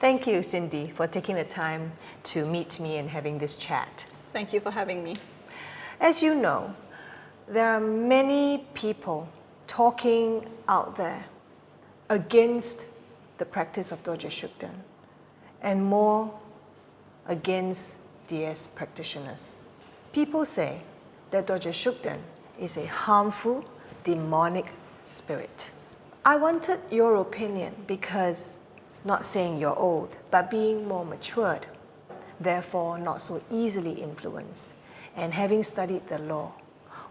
Thank you, Cindy, for taking the time to meet me and having this chat. Thank you for having me. As you know, there are many people talking out there against the practice of Dorje Shugden and more against DS practitioners. People say that Dorje Shugden is a harmful, demonic spirit. I wanted your opinion because, not saying you're old, but being more matured, therefore not so easily influenced, and having studied the law,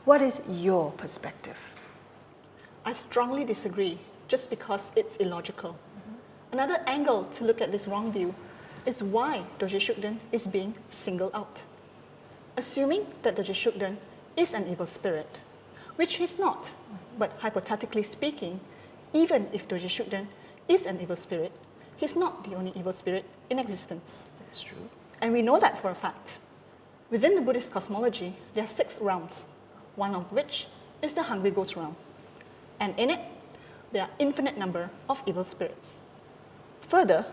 what is your perspective? I strongly disagree, just because it's illogical. Another angle to look at this wrong view is why Dorje Shugden is being singled out. Assuming that Dorje Shugden is an evil spirit, which he's not, but hypothetically speaking, even if Dorje Shugden is an evil spirit, he's not the only evil spirit in existence. That's true. And we know that for a fact. Within the Buddhist cosmology, there are 6 realms, one of which is the hungry ghost realm. And in it, there are infinite number of evil spirits. Further,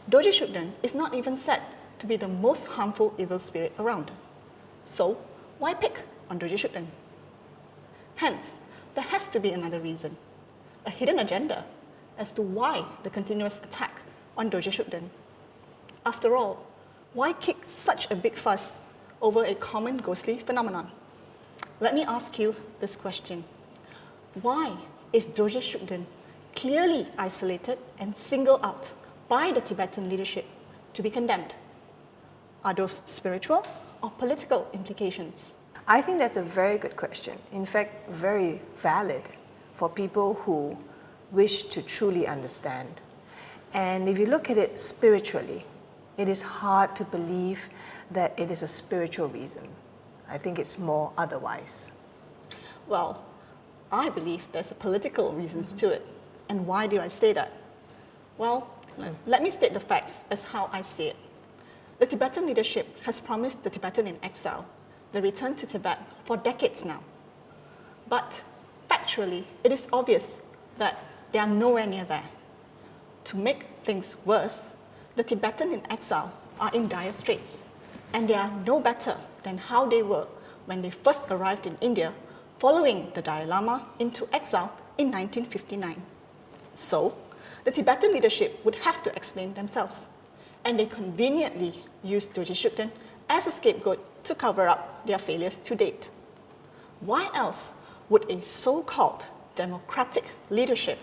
Dorje Shugden is not even said to be the most harmful evil spirit around. So, why pick on Dorje Shugden? Hence, there has to be another reason, a hidden agenda as to why the continuous attack on Dorje Shugden. After all, why kick such a big fuss over a common ghostly phenomenon? Let me ask you this question. Why is Dorje Shugden clearly isolated and singled out by the Tibetan leadership to be condemned? Are those spiritual or political implications? I think that's a very good question. In fact, very valid for people who wish to truly understand. And if you look at it spiritually, it is hard to believe that it is a spiritual reason. I think it's more otherwise. Well, I believe there's political reasons to it. And why do I say that? Well, let me state the facts as how I see it. The Tibetan leadership has promised the Tibetan in exile the return to Tibet for decades now. But factually, it is obvious that they are nowhere near there. To make things worse, the Tibetan in exile are in dire straits, and they are no better than how they were when they first arrived in India following the Dalai Lama into exile in 1959. So, the Tibetan leadership would have to explain themselves, and they conveniently used Dorje Shugden as a scapegoat to cover up their failures to date. Why else would a so-called democratic leadership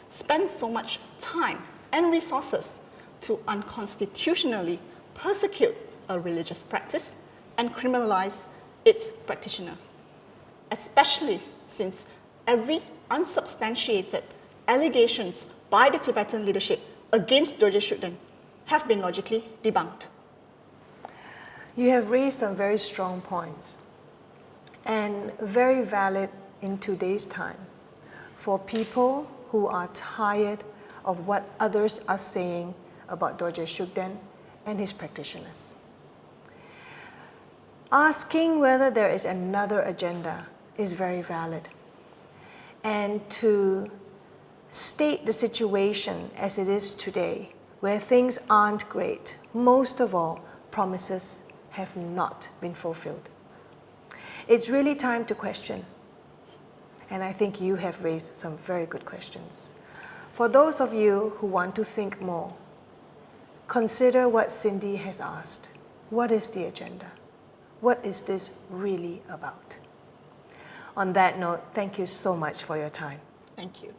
spend so much time and resources to unconstitutionally persecute a religious practice and criminalize its practitioner? Especially since every unsubstantiated allegations by the Tibetan leadership against Dorje Shugden have been logically debunked. You have raised some very strong points and very valid in today's time for people who are tired of what others are saying about Dorje Shugden and his practitioners. Asking whether there is another agenda is very valid. And to state the situation as it is today, where things aren't great, most of all, promises have not been fulfilled. It's really time to question. And I think you have raised some very good questions. For those of you who want to think more, consider what Cindy has asked. What is the agenda? What is this really about? On that note, thank you so much for your time. Thank you.